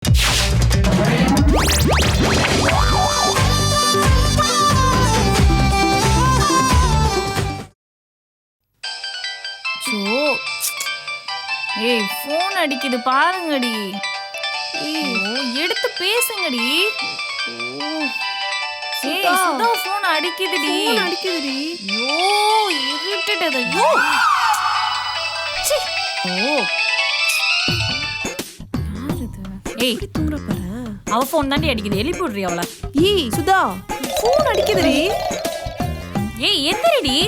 ஏய் ஃபோன் அடிக்குது பாருங்கடி. எடுத்து பேசுங்கடி. ஏய் சுதா ஃபோன் அடிக்குதுடி. ஐயோ இரிட்டேட் அது. ஐயோ ச்சீ. யார் இது? ஏய் தூங்குற பாரு. அவ ஃபோன் தாண்டி அடிக்குது. எழுப்பி விடுறீ அவள. ஏய் சுதா ஃபோன் அடிக்குதுடி. ஏய் எந்திரிடி.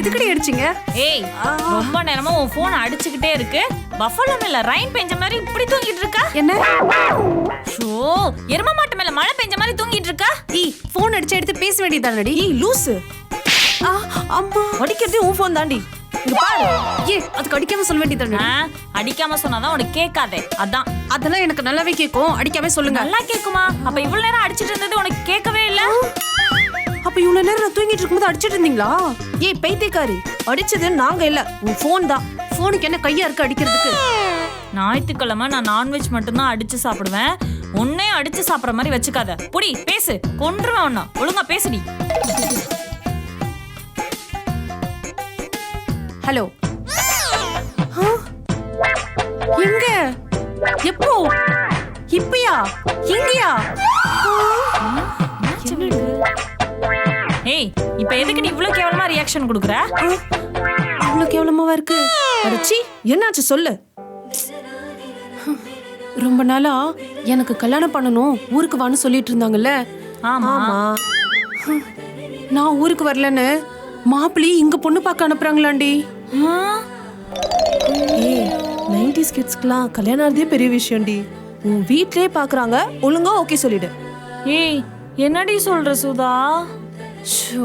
இதுக்கடி அடிச்சிங்க? ஏய் ரொம்ப நேரமா உன் போன் அடிச்சுக்கிட்டே இருக்கு. பஃபலோ மேல ரைன் பெஞ்ச மாதிரி இப்படி தூங்கிட்டு இருக்கா? என்ன? ஷோ எரும மாட்டு மேல மழை பெஞ்ச மாதிரி தூங்கிட்டு இருக்கா? ஏய் போன் அடிச்சு எடுத்து பேச வேண்டியதானடி. ஏய் லூசு. அம்மா அடிக்கிறது உன் போன் தாண்டி. இங்க பாரு. ஏய் அதுக்கு அடிக்காம சொல்ல வேண்டியதானே. அடிக்காம சொன்னாதான் உனக்கு கேட்காதே. அதான். அதெல்லாம் எனக்கு நல்லாவே கேக்கும். அடிக்காம சொல்லுங்க. நல்லா கேக்குமா? அப்ப இவ்வளவு நேரம் அடிச்சிட்டு இருந்தது உனக்கு கேட்கவே இல்ல? அப்ப இவ்வளவு நேரம் நான் தூங்கிட்டு இருக்கும்போது அடிச்சிட்டு இருந்தீங்களா? ஏய் பைத்தியக்காரி, அடிச்சது நாங்க இல்ல, உன் போன் தான். போனுக்கு என்ன கையா இருக்கு அடிக்கிறதுக்கு? ஞாயிற்றுக்கிழமை நான் நான்வெஜ் மட்டும்தான் அடிச்சு சாப்பிடுவேன். உன்னே அடிச்சு சாப்பிடுற மாதிரி வச்சுக்காத. புடி பேசு. கொன்றுவேன் உன்ன. ஒழுங்கா பேசுடி. ஹலோ. எங்க? எப்போ? இப்பயா? எங்கயா? ஏய் இப்ப எதுக்கு நீ இவ்ளோ கேவலமா ரியாக்ஷன் கொடுக்குற? இவ்ளோ கேவலமாவா இருக்கு? அடச்சி என்னாச்சு சொல்லு. ரொம்ப நாளா எனக்கு கல்யாணம் பண்ணணும் ஊருக்கு வான்னு சொல்லிட்டு இருந்தாங்கல்ல. ஆமா. நான் ஊருக்கு வரலன்னு மாப்பிள்ளை இங்க பொண்ணு பார்க்க அனுப்புறாங்களாண்டி. ஏய் 90s கிட்ஸ்க்குலாம் கல்யாணம் ஆறதே பெரிய விஷயம்டி. உன் வீட்லயே பாக்குறாங்க, ஒழுங்கா ஓகே சொல்லிடு. ஏய் என்னடி சொல்ற சுதா? ஷோ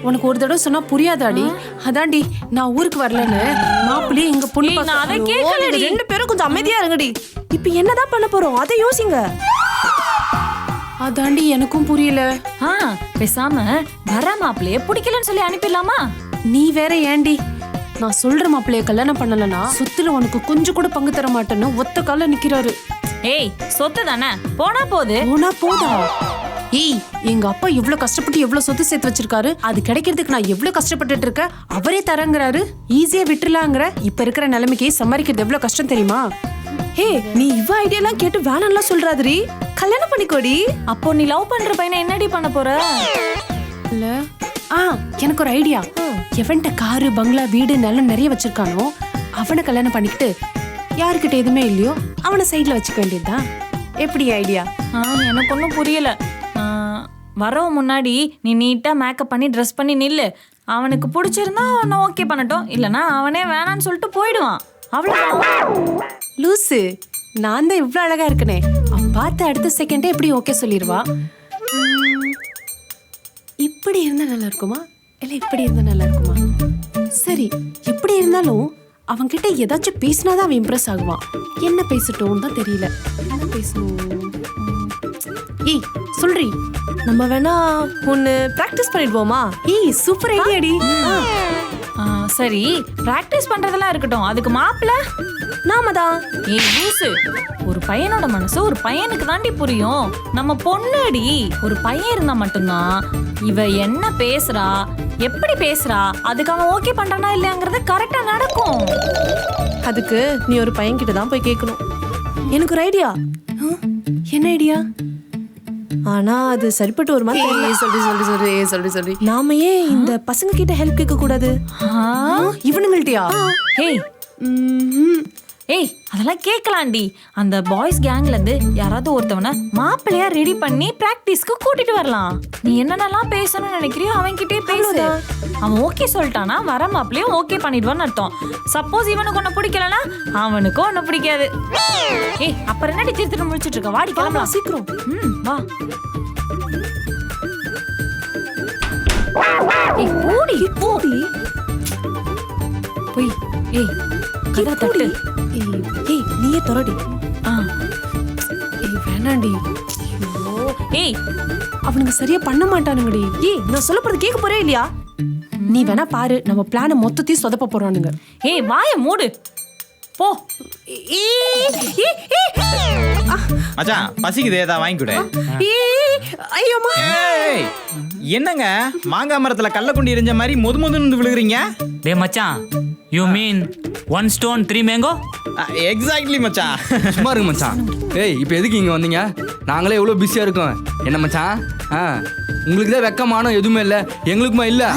உனக்கு ஒரு தடவை சொன்னா புரியாதாடி. அதான்டி நான் ஊருக்கு வரலன்னு மாப்பிள்ளை இங்க பொண்ணு நான் அதை கேட்கலடி. ரெண்டு பேரும் கொஞ்சம் அமைதியா இருங்கடி. இப்ப என்னதான் பண்ண போறோம் அதை யோசிங்க. அதாண்டி எனக்கும் புரியல. பேசாம வர மாப்பிள்ளைய பிடிக்கலன்னு சொல்லி அனுப்பிடலாமா? நீ வேற ஏண்டி? நான் சொல்ற மாப்பிள்ளைய கல்யாணம் பண்ணலனா சொத்துல உனக்கு கொஞ்சம் கூட பங்கு தர மாட்டேன்னு ஒத்த கால நிக்கிறாரு. ஏய் சொத்து தானே போனா போதா? ஏய் எங்க அப்பா எவ்வளவு கஷ்டப்பட்டு எவ்வளவு சொத்து சேர்த்து வச்சிருக்காரு. அது கிடைக்கிறதுக்கு நான் எவ்வளவு கஷ்டப்பட்டுட்டு இருக்கேன். அவரே தரங்கிறாரு. ஈஸியா விட்டுலாங்கிற. இப்ப இருக்கிற நிலைமைக்கு சம்பாதிக்கிறது எவ்வளவு கஷ்டம் தெரியுமா? ஹே நீ இவ ஐடியாலாம் கேட்டு வேணாம்லாம் சொல்றாதடி. கல்யாணம் பண்ணிக்கோடி. அப்போ நீ லவ் பண்ற பையனை என்னடி பண்ண போற? இல்ல எனக்கு ஒரு ஐடியா. எவன்ட்ட காரு பங்களா வீடு நிலம் நிறைய வச்சிருக்கானோ அவனை கல்யாணம் பண்ணிக்கிட்டு யாருக்கிட்ட எதுவுமே இல்லையோ அவனை சைட்ல வச்சுக்க வேண்டியதுதான். எப்படி ஐடியா? எனக்கு ஒன்றும் புரியல. வரவ முன்னாடி நீ நீட்டா மேக்கப் பண்ணி ட்ரெஸ் பண்ணி நில்லு. அவனுக்கு பிடிச்சிருந்தா அவனை ஓகே பண்ணட்டும். இல்லைன்னா அவனே வேணான்னு சொல்லிட்டு போயிடுவான். அவ்வளவுதான். லூசு நான் தான் இவ்வளவு அழகா இருக்கனே. அவன் பார்த்த அடுத்த செகண்டே எப்படி ஓகே சொல்லிடுவா. இப்படி இருந்தா நல்லா இருக்குமா இல்ல இப்படி இருந்தா நல்லா இருக்குமா? சரி எப்படி இருந்தாலும் அவன்கிட்ட ஏதாச்சும் பேசினாதான் அவன் இம்ப்ரெஸ் ஆகுவான். என்ன பேசட்டும் தான் தெரியல. என்ன பேசணும்? ஏய் சொல்றி நம்ம வேணா ஒன்னு பிராக்டிஸ் பண்ணிடுவோமா? ஏய் சூப்பர் ஐடியாடி. சரி பிராக்டிஸ் பண்றதெல்லாம் இருக்கட்டும். அதுக்கு மாப்பிள்ள நாம தான். ஏய் லூசு, ஒரு பையனோட மனசு ஒரு பையனுக்கு தாண்டி புரியும். நம்ம பொண்ணுடி. ஒரு பையன் இருந்தா மட்டும்தான் இவ என்ன பேசுறா எப்படி பேசுறா அதுக்கு அவன் ஓகே பண்றானா இல்லையாங்கிறது கரெக்டா நடக்கும். அதுக்கு நீ ஒரு பையன் கிட்ட தான் போய் கேட்கணும். எனக்கு ஒரு ஐடியா. என்ன ஐடியா? ஆனா அது சரிப்பட்டு ஒரு மாதிரி. சொல்லி நாம ஏன் இந்த பசங்க கிட்ட ஹெல்ப் கேட்க கூடாது? இவனுங்கள்ட்டியா? ஏய் அதெல்லாம் கேட்கலாண்டி. அந்த பாய்ஸ் கேங்ல இருந்து யாராவது ஒருத்தவனை மாப்பிள்ளையா ரெடி பண்ணி பிராக்டிஸ்க்கு கூட்டிட்டு வரலாம். நீ என்னென்னலாம் பேசணும்னு நினைக்கிறியோ அவன் கிட்டே பேசு. அவன் ஓகே சொல்லிட்டானா வர மாப்பிள்ளையும் ஓகே பண்ணிடுவான்னு அர்த்தம். சப்போஸ் இவனுக்கு ஒன்ன பிடிக்கலனா அவனுக்கும் ஒன்ன பிடிக்காது. ஏய் அப்புறம் என்னடி திருத்திட்டு முடிச்சிட்டு இருக்க? வாடி கிளம்பலாம் சீக்கிரம். வா. ஏய் போடி போய். ஏய் கதவை தட்டு. ஏய் நீயே தொடடி. ஏய் வேணாண்டி. ஏய் அவனுங்க சரியா பண்ண மாட்டானுங்கடி. ஏய் நான் சொல்ல போறது கேட்க போறே இல்லையா? நீ வேணா பாரு, நம்ம பிளான மொத்தத்தையும் சொதப்ப போறானுங்க. ஏய் வாய மூடு போ. மச்சான் பசிக்குது, ஏதா வாங்கி கொடு. ஐயோமா, ஏய், என்னங்க மாங்காய் மரத்துல கள்ளக்குண்டி எரிஞ்ச மாதிரி முதுன்னு விழுகுறீங்க? டேய் மச்சான், you mean 1 stone 3 mango? Exactly மச்சான். சும்மா இருங்க மச்சான். ஏய் இப்போ எதுக்கு இங்கே வந்தீங்க? நாங்களே எவ்வளோ பிஸியாக இருக்கோம். என்ன மச்சான்? உங்களுக்கு தான் வெக்கமானம் எதுவுமே இல்லை, எங்களுக்குமா இல்லை?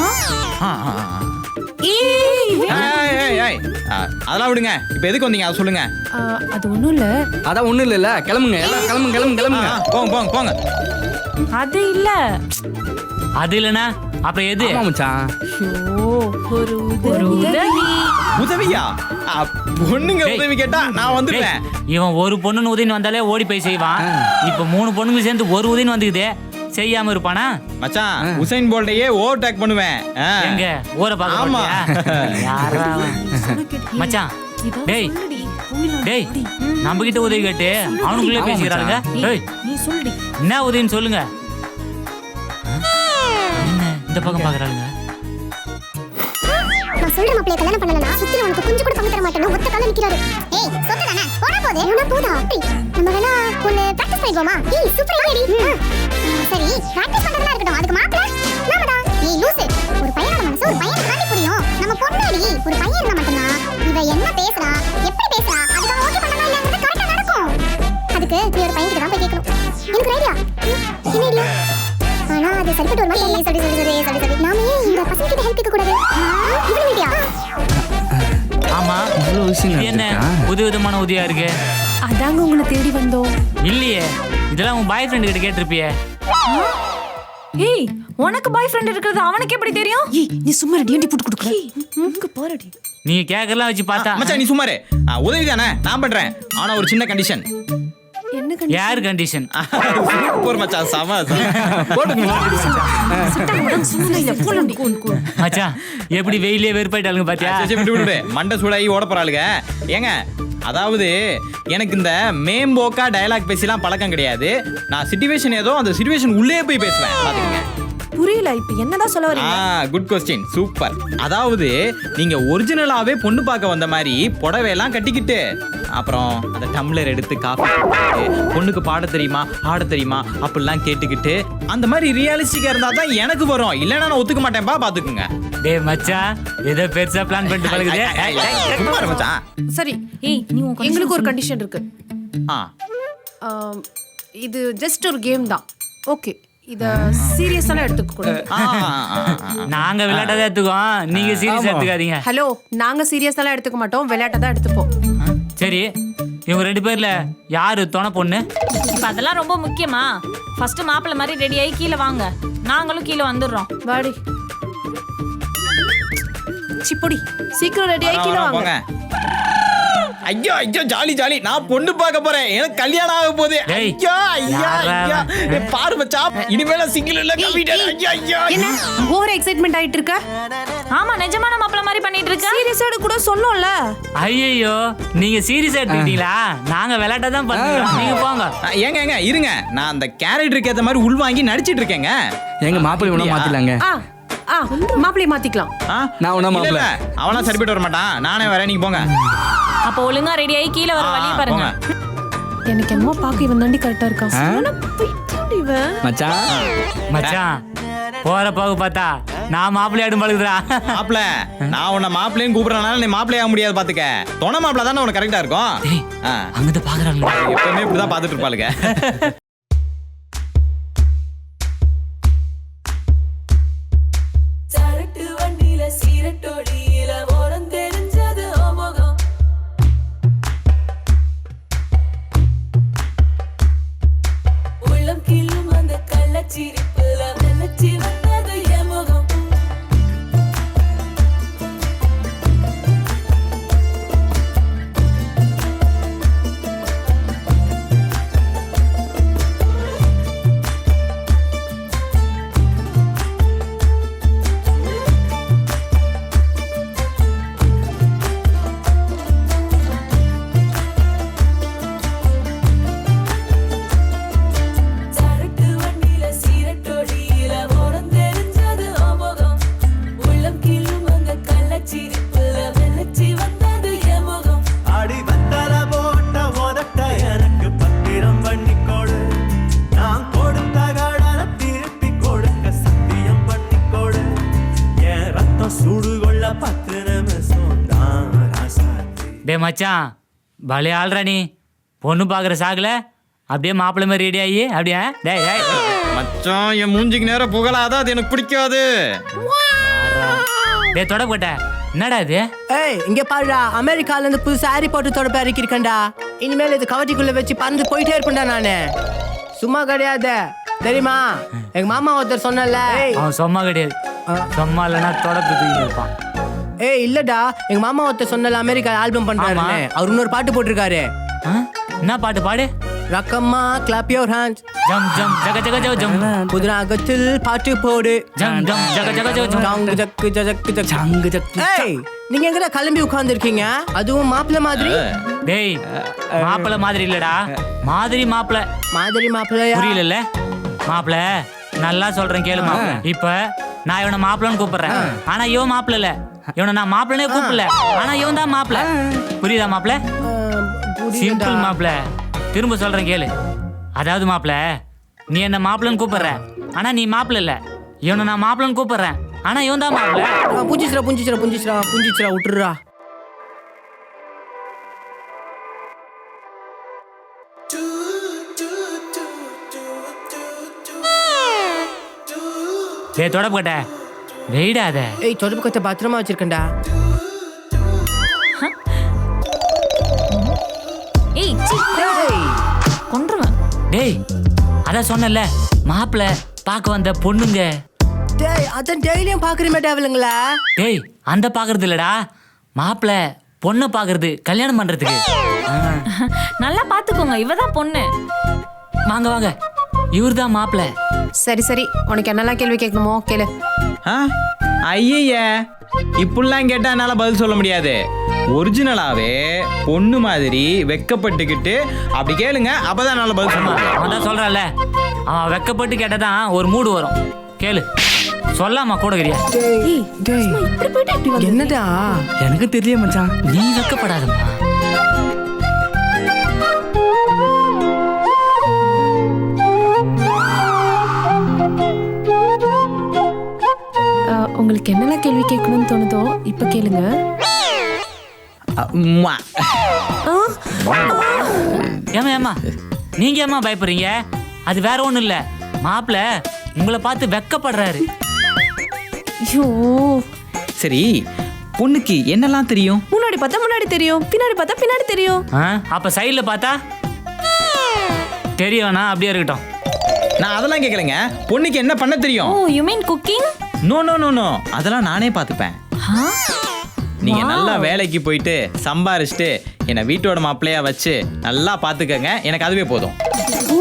அதெல்லாம் விடுங்க, இப்போ எதுக்கு வந்தீங்க அதை சொல்லுங்க. அது ஒண்ணும் இல்ல. அதான் ஒன்றும் இல்லைல்ல, கிளம்புங்க எல்லாம் கிளம்புங்க. போங்க போங்க போங்க. அது இல்ல. அது இல்லைண்ணா அப்புறம் எது? ஆமா மச்சான். ஒரு உதவி. உதவியா? பொண்ணுங்க உதவி கேட்டா நான் வந்துடுவேன். இவன் ஒரு பொண்ணுன்னு உதவின்னு வந்தாலே ஓடி போய் செய்வான். இப்ப 3 பொண்ணுங்க சேர்ந்து ஒரு உதவின்னு வந்துக்குது, செய்யாம இருப்பானா? மச்சான் உசைன் போல்ட்டையே ஓவர் டேக் பண்ணுவேன். எங்க ஊரை ஆமா. பார்க்க மச்சான். டேய் டேய், நம்ம கிட்ட உதவி கேட்டு அவனுக்குள்ளே பேசிக்கிறாங்க. டேய் நீ சொல்லுடி. என்ன உதவின்னு சொல்லுங்க. என்ன இந்த பக்கம் பாக்குறாளுங்க? நான் சொல்ற மாப்பிளைய கல்யாணம் பண்ணலனா சுத்தி உனக்கு கொஞ்சம் கூட பங்கு தர மாட்டேன்னு ஒத்த கால்ல நிக்கிறாரு. ஏய் சொத்து தானே போடா போதே உன போடா. நம்ம வேணா ஒன்னு பிராக்டீஸ் பண்ணிடுவோமா? ஏய் சூப்பரா ரெடி. சரி பிராக்டீஸ் பண்றதா இருக்கட்டும், அதுக்கு மாப்பிளை நாமடா. ஏய் லூசு, ஒரு பையனோட மனசு ஒரு பையனுக்கு தாண்டி புரியும். நம்ம பொண்ணாடி ஒரு பையன் இருந்தா மட்டும்தான் இவ என்ன பேசுறா எப்படி பேசுறா அதுக்கு ஓகே பண்ணணும் இல்லங்கிறது கரெக்டா நடக்கும். அதுக்கு நீ ஒரு பையன்கிட்ட தான் போய் கேட்கணும். எனக்கு ஐடியா. என்ன ஐடியா? ஆனா அது சரிப்பட்டு ஒரு மாதிரி சரி நாம ஏன் இந்த பசங்க கிட்ட ஹெல்ப் கேட்க கூடாது? இவ்வளவு ஐடியா. ஆமா, இவ்வளோ விஷயம் இது என்ன புது விதமான உதவியா இருக்கு? அதாங்க உங்களை தேடி வந்தோம். இல்லையே, இதெல்லாம் உன் பாய் ஃப்ரெண்டு கிட்ட கேட்டிருப்பியே. ஏய் உனக்கு பாய் ஃப்ரெண்ட் இருக்கிறது அவனுக்கு எப்படி தெரியும்? ஏய் நீ சும்மா ரெடி போட்டு கொடுக்குற. இங்க பாருடி. நீங்க கேக்கறலாம் வச்சு பார்த்தா. மச்சான் நீ சும்மாரு. உதவி தானே நான் பண்றேன், ஆனா ஒரு சின்ன கண்டிஷன். என்ன கண்டிஷன்? யார் கண்டிஷன்? சூப்பர் மச்சான், சம மச்சான் எப்படி வெயிலே வெறுப்பாயிட்டாலுங்க பாத்தியா? மண்டை சூடாகி ஓட போறாளுங்க. ஏங்க அதாவது எனக்கு இந்த மேம்போக்கா டயலாக் பேசிலாம் பழக்கம் கிடையாது. நான் சிச்சுவேஷன் ஏதோ அந்த சிச்சுவேஷன் உள்ளே போய் பேசுவேன் பாத்துக்கங்க. புரியல, இப்ப என்னதான் சொல்ல வரீங்க? Good question, super. அதாவது நீங்க ஒரிஜினலாவே பொண்ணு பார்க்க வந்த மாதிரி புடவையெல்லாம் கட்டிக்கிட்டு அப்புறம் அந்த டம்ளர் எடுத்து காஃபி போட்டு பொண்ணுக்கு பாட தெரியுமா ஆட தெரியுமா அப்படிலாம் கேட்டுக்கிட்டு அந்த மாதிரி ரியலிஸ்டிக்கா இருந்தா தான் எனக்கு வரும், இல்லைன்னா நான் ஒத்துக்க மாட்டேன்பா பாத்துக்குங்க. டேய் மச்சான், ஏதோ பெருசா பிளான் பண்ணிட்டு பழகுதே. சும்மா இரு மச்சான். சரி ஏய் நீ உன் எங்களுக்கு ஒரு கண்டிஷன் இருக்கு. ஆ, இது ஜஸ்ட் ஒரு கேம் தான். ஓகே, இத சீரியஸாலாம் எடுத்துக்க கூடாது. நாங்க விளையாட்டதான் எடுத்துக்கோம், நீங்க சீரியஸா எடுத்துக்காதீங்க. ஹலோ, நாங்க சீரியஸாலாம் எடுத்துக்க மாட்டோம், விளையாட்ட தான் எடுத்துப்போம். சரி, இவங்க 2 பேர்ல யாரு துணை பொண்ணு? இப்ப அதெல்லாம் ரொம்ப முக்கியமா? ஃபர்ஸ்ட் மாப்பிள்ளை மாதிரி ரெடி ஆகி கீழே வாங்க, நாங்களும் கீழே வந்துடுறோம். வாடி சிப்பொடி, சீக்கிரம் ரெடி ஆகி கீழே வாங்க. ஐயோ ஐயோ ஜாலி ஜாலி, நான் பொண்ணு பார்க்க போறேன், எனக்கு கல்யாணம் ஆக போகுது. டேய், ஐயா ஐயா யாரா ஐயா, அவன்? பாரு மச்சான், இனிமேல சிங்கிள் இல்ல கம்மிட்டட். ஐயா ஐயா என்ன ஓவர் எக்ஸைட்மென்ட் ஆயிட்டு இருக்க? ஆமா நிஜமான மாப்பிள்ளை மாதிரி பண்ணிட்டு இருக்க. சீரியஸா எடுக்க கூட சொன்னோம்ல. ஐயோ, நீங்க சீரியஸா எடுத்துக்கிட்டீங்களா? நாங்க விளையாட்ட தான் பண்ணுறோம், நீங்க போங்க. ஏங்க ஏங்க இருங்க, நான் அந்த கேரக்டருக்கு ஏத்த மாதிரி உள் வாங்கி நடிச்சிட்டு இருக்கேங்க. எங்க மாப்பிள்ளை ஒன்றா மாத்திடலாங்க. மாப்பிள்ளைய மாத்திக்கலாம். நான் ஒன்றா மாப்பிள்ளை. அவனா சரிப்பட்டு வர மாட்டான், நானே வரேன், நீங்க போங்க. அப்போ ஒழுங்கா ரெடி ஆகி கீழே வர வழி பாருங்க. எனக்கு என்னமோ பாக்க இவன் தாண்டி கரெக்டா இருக்கான். இவன் மச்சான் மச்சான் போற போக பார்த்தா நான் மாப்பிள்ளை ஆடும் பழகுதுடா. மாப்பிள்ள, நான் உன்னை மாப்பிள்ளைன்னு கூப்பிடறனால நீ மாப்பிள்ளைய ஆக முடியாது பாத்துக்க. தொண மாப்பிள்ள தானே உனக்கு கரெக்டா இருக்கும். அங்கதான் பாக்குறாங்க, எப்பவுமே இப்படிதான் பாத்துட்டு இருப்பாளுங்க. டேய் மச்சான் பலே ஆள்றா நீ பொண்ணு பார்க்குற சாகுல அப்படியே மாப்பிள்ளை மாதிரி ரெடி ஆகி அப்படியே டேய் டேய் மச்சான் என் மூஞ்சிக்கு நேரம் புகழாத, அது எனக்கு பிடிக்காது. டேய் தொட போட்ட என்னடா இது? ஏய் இங்க பாருடா, அமெரிக்கால இருந்து புது சாரி போட்டு தொடப்ப இறக்கிருக்கேன்டா. இனிமேல் இது கவட்டிக்குள்ள வச்சு பறந்து போயிட்டே இருப்பேன்டா நானு. சும்மா கிடையாது தெரியுமா? எங்க மாமா ஒருத்தர் சொன்னல. அவன் சும்மா கிடையாது, சும்மா இல்லைன்னா தொடப்பு தூக்கிட்டு இருப்பான். ஏய் இல்லடா, எங்க மாமா ஒருத்தர் சொன்னல அமெரிக்கா ஆல்பம் பண்றாரு. அவர் இன்னொரு பாட்டு போட்டிருக்காரு. என்ன பாட்டு பாடு? ரக்கம்மா கிளாப் யுவர் ஹேண்ட்ஸ், ஜம் ஜம் ஜக ஜக ஜக ஜம், புதுராகத்தில் பாட்டு போடு, ஜம் ஜம் ஜக ஜக ஜக ஜம், ஜங்கு ஜக்கு ஜக்கு ஜங்கு ஜக்கு. ஏய் நீங்க எங்கடா கிளம்பி உட்கார்ந்துருக்கீங்க? அதுவும் மாப்பிள்ளை மாதிரி. டேய் மாப்பிள்ளை மாதிரி இல்லடா, மாதிரி மாப்பிள்ளை. மாதிரி மாப்பிள்ளையா? புரியல மாப்பிள்ளை, நல்லா சொல்றேன் கேளு மாப்பிள்ளை. இப்ப நான் இவனை மாப்பிள்ளைன்னு கூப்பிடுறேன், ஆனா இவன் மாப்பிள்ளை இல்ல. இவனை நான் மாப்பிள்ளனே கூப்பிடல, ஆனா இவன் தான் மாப்பிள்ளை. புரியுதா மாப்பிள்ளை? சிம்பிள் மாப்பிள்ளை. திரும்ப சொல்றேன் கேளு. அதாவது மாப்பிள்ளை, நீ என்ன மாப்பிள்ளைன்னு கூப்பிடுற, ஆனா நீ மாப்பிள்ளை இல்ல. இவனை நான் மாப்பிள்ளைன்னு கூப்பிடுறேன், ஆனா இவன் தான் மாப்பிள்ளை. புஞ்சிச்சுரா புஞ்சிச்சுரா புஞ்சிச்சுரா புஞ்சிச்சுரா விட்டுறா. டேய் தொட போட்ட வெயிடாத. ஏய் தொடப்பு கத்தை பத்திரமா வச்சிருக்கேன்டா. ஏய் சீ, கொன்றுவேன். டேய் அதான் சொன்னல மாப்பிள்ளை பார்க்க வந்த பொண்ணுங்க. டேய் அதான் டெய்லியும் பாக்குறீமே டேவலுங்களா? டேய் அந்த பாக்குறது இல்லடா, மாப்பிள்ளை பொண்ணை பாக்குறது கல்யாணம் பண்றதுக்கு. நல்லா பாத்துக்கோங்க, இவதான் பொண்ணு. வாங்க வாங்க, இவர்தான் மாப்பிள்ளை. சரி சரி, உனக்கு என்னெல்லாம் கேள்வி கேட்கணுமோ கேளு. ஐய இப்படிலாம் கேட்டா என்னால பதில் சொல்ல முடியாது. ஒரிஜினலாவே பொண்ணு மாதிரி வெக்கப்பட்டுக்கிட்டு அப்படி கேளுங்க, அப்பதான் என்னால பதில் சொல்ல முடியும். அவன் தான் சொல்றான்ல, அவன் வெக்கப்பட்டு கேட்டதான் ஒரு மூடு வரும். கேளு, சொல்லாமா கூட கிடையா? என்னடா? எனக்கு தெரியல மச்சான். நீ வெக்கப்படாதம்மா. உங்களுக்கு என்னெல்லாம் கேள்வி கேட்கணும்னு தோணுதோ இப்ப கேளுங்க. அம்மா. ஏமா ஏமா நீங்க ஏமா பயப்படுறீங்க? அது வேற ஒண்ணும் இல்ல, மாப்பிள்ளை உங்களை பார்த்து வெக்கப்படுறாரு. ஐயோ, சரி, பொண்ணுக்கு என்னெல்லாம் தெரியும்? முன்னாடி பார்த்தா முன்னாடி தெரியும், பின்னாடி பார்த்தா பின்னாடி தெரியும். அப்ப சைடுல பார்த்தா தெரியவேணா, அப்படியே இருக்கட்டும். நான் அதெல்லாம் கேட்கலைங்க. பொண்ணுக்கு என்ன பண்ண தெரியும்? Oh you mean cooking? No no no no, அதெல்லாம் நானே பார்த்துப்பேன். நீங்க நல்லா வேலைக்கு போயிட்டு சம்பாரிச்சுட்டு என்னை வீட்டோட மாப்பிள்ளையா வச்சு நல்லா பாத்துக்கங்க, எனக்கு அதுவே போதும். ஓ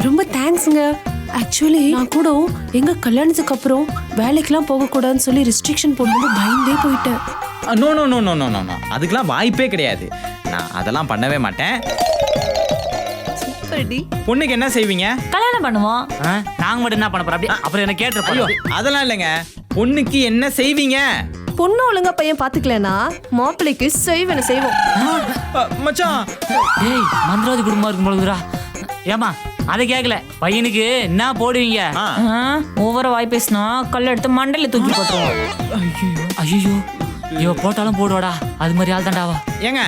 ரொம்ப தேங்க்ஸ்ங்க. ஆக்சுவலி நான் கூட எங்க கல்யாணத்துக்கு அப்புறம் வேலைக்கெல்லாம் போகக்கூடாதுன்னு சொல்லி ரெஸ்ட்ரிக்ஷன் போட்டு பயந்தே போயிட்டேன். No no no no no no no, அதுக்கெல்லாம் வாய்ப்பே கிடையாது. நான் அதெல்லாம் பண்ணவே மாட்டேன். பொண்ணுக்கு என்ன செய்வீங்க? கல்யாணம் பண்ணுவோம். நாங்க மட்டும் என்ன பண்ண போறோம்? அப்படியே அப்புறம் என்ன கேட்டுருப்போம். ஐயோ அதெல்லாம் இல்லைங்க. பொண்ணுக்கு என்ன செய்வீங்க? பொண்ணு ஒழுங்கா பையன் பாத்துக்கலனா மாப்பிள்ளைக்கு செய்வன செய்வோம். மச்சான், டேய் மந்திரவாதி குடும்பமா இருக்கும் பொழுதுடா. ஏமா அதை கேட்கல, பையனுக்கு என்ன போடுவீங்க? ஓவர வாய் பேசினா கல்ல எடுத்து மண்டையில தூக்கி போட்டுருவோம். ஐயோ இவ போட்டாலும் போடுவாடா, அது மாதிரி ஆள் தாண்டாவா. ஏங்க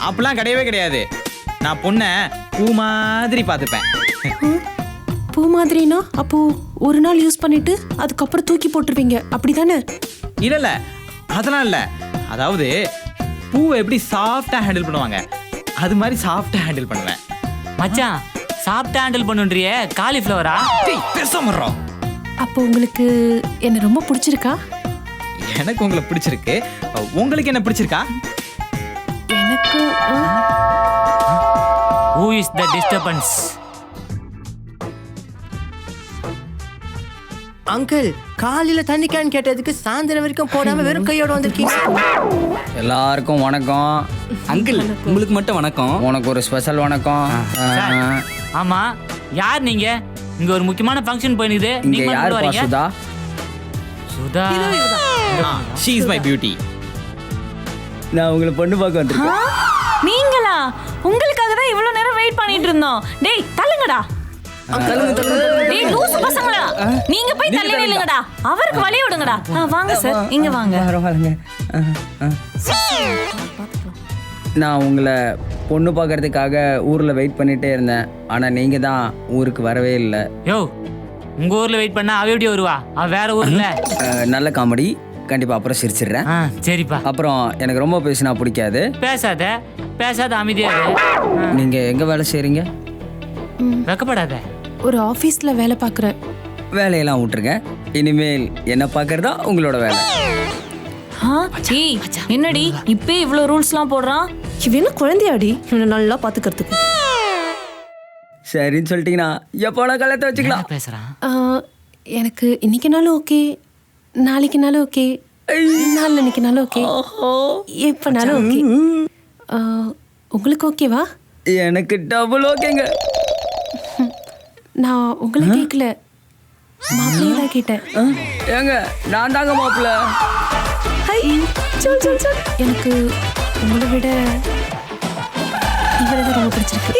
அப்படிலாம் கிடையவே கிடையாது. நான் பொண்ணை பூ மாதிரி பார்த்துப்பேன். பூ மாதிரினா அப்போ ஒரு நாள் யூஸ் பண்ணிட்டு அதுக்கப்புறம் தூக்கி போட்டுருவீங்க, அப்படிதானே? இல்ல இல்ல, அதெல்லாம் இல்ல. அதாவது பூவை எப்படி சாஃப்டா ஹேண்டில் பண்ணுவாங்க, அது மாதிரி சாஃப்டா ஹேண்டில் பண்ணுவேன். மச்சான் சாப்பிட்டு ஹேண்டில் பண்ணுன்றிய காலிஃப்ளவரா? பேசாமறோம். அப்போ உங்களுக்கு என்ன ரொம்ப பிடிச்சிருக்கா? எனக்கு உங்களை பிடிச்சிருக்கு. உங்களுக்கு என்ன பிடிச்சிருக்கா? எனக்கு Who is the disturbance? Uncle காலையில தண்ணி கேன் கேட்டதுக்கு சாயந்தரம் வரைக்கும் போடாம வெறும் கையோட வந்திருக்கீங்க. எல்லாருக்கும் வணக்கம். அங்கிள் உங்களுக்கு மட்டும் வணக்கம். உனக்கு ஒரு ஸ்பெஷல் வணக்கம். ஆமா யார் நீங்க? இங்க ஒரு முக்கியமான ஃபங்க்ஷன் போயினுது, இங்க நீங்க யார் மட்டும் வரீங்க? Sudha? Sudha she is my beauty. நான் உங்களை பொண்ணு பார்க்க வந்திருக்கேன். நீங்களா? உங்களுக்காக தான் இவ்வளவு நேரம் வெயிட் பண்ணிட்டு இருந்தோம். டேய் தள்ளுங்கடா. டேய் லூசு பசங்களா, நீங்க போய் தள்ளி நில்லுங்கடா, அவருக்கு வழி விடுங்கடா. வாங்க சார், இங்க வாங்க. நான் உங்களை பொண்ணு பார்க்கறதுக்காக ஊரில் வெயிட் பண்ணிகிட்டே இருந்தேன். ஆனால் நீங்கள் தான் ஊருக்கு வரவே இல்லை. யோ உங்க ஊர்ல வெயிட் பண்ணா அவ எப்படி வருவா? அவ வேற ஊர்ல. நல்ல காமெடி, கண்டிப்பாக அப்புறம் சிரிச்சிடுறேன். சரிப்பா. அப்புறம் எனக்கு ரொம்ப பேசினா பிடிக்காது. பேசாத பேசாத அமைதியா இரு. நீங்கள் எங்கே வேலை செய்கிறீங்க? வெக்கப்படாத. ஒரு ஆஃபீஸில் வேலை பார்க்குறேன். வேலையெல்லாம் விட்டுருங்க. இனிமேல் என்ன பார்க்கறதா உங்களோட வேலை. ஏய், என்னடி இப்பே இவ்வளவு ரூல்ஸ்லாம் போடுறான்? இவன் என்ன குழந்தையாடி இவனை நல்லா பார்த்துக்கிறதுக்கு? சரின்னு சொல்லிட்டீங்கன்னா எப்போனா கல்யாணத்தை வச்சுக்கலாம். என்ன பேசுறான்? எனக்கு இன்னைக்குனாலும் ஓகே, நாளைக்குனாலும் ஓகே, நாளைக்குனாலும் ஓகே, எப்போனாலும் ஓகே. உங்களுக்கு ஓகேவா? எனக்கு டபுள் ஓகேங்க. நான் உங்களை கேட்கல, மாப்பிள்ளையை தான் கேட்டேன். ஏங்க நான் தாங்க மாப்பிள்ள. எனக்கு உங்களை விட இவரை தான் ரொம்ப பிடிச்சிருக்கு.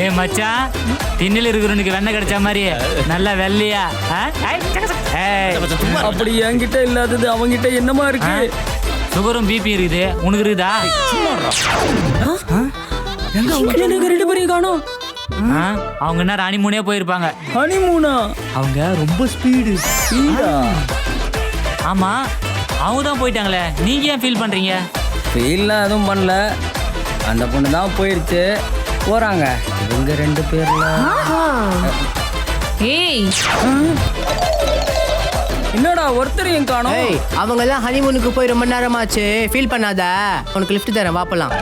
ஏய் மச்சான், திண்ணில இருக்கிறவனுக்கு வெண்ணெய் கிடைச்ச மாதிரி நல்லா வெள்ளையா. அப்படி என்கிட்ட இல்லாதது அவங்கிட்ட என்னமா இருக்கு? சுகரும் பிபி இருக்குது, உனக்கு இருக்குதா? ரெண்டு பேரையும் காணோம். அவங்க என்ன ராணிமூனே போயிருப்பாங்க. ஹனிமூனா? அவங்க ரொம்ப ஸ்பீடா? ஆமா அவங்க தான் போயிட்டாங்களே, நீங்க ஏன் ஃபீல் பண்றீங்க? ஃபீல்லாம் எதுவும் பண்ணல. அந்த பொண்ணு தான் போயிடுச்சு, போறாங்க. இவங்க 2 பேர்ல ஏய், என்னடா ஒருத்தரையும் காணோம்? ஏய் அவங்க எல்லாம் ஹனிமூனுக்கு போய் ரொம்ப நேரமாச்சு. ஃபீல் பண்ணாத, உனக்கு லிஃப்ட் தரேன், வாப்பலாம்.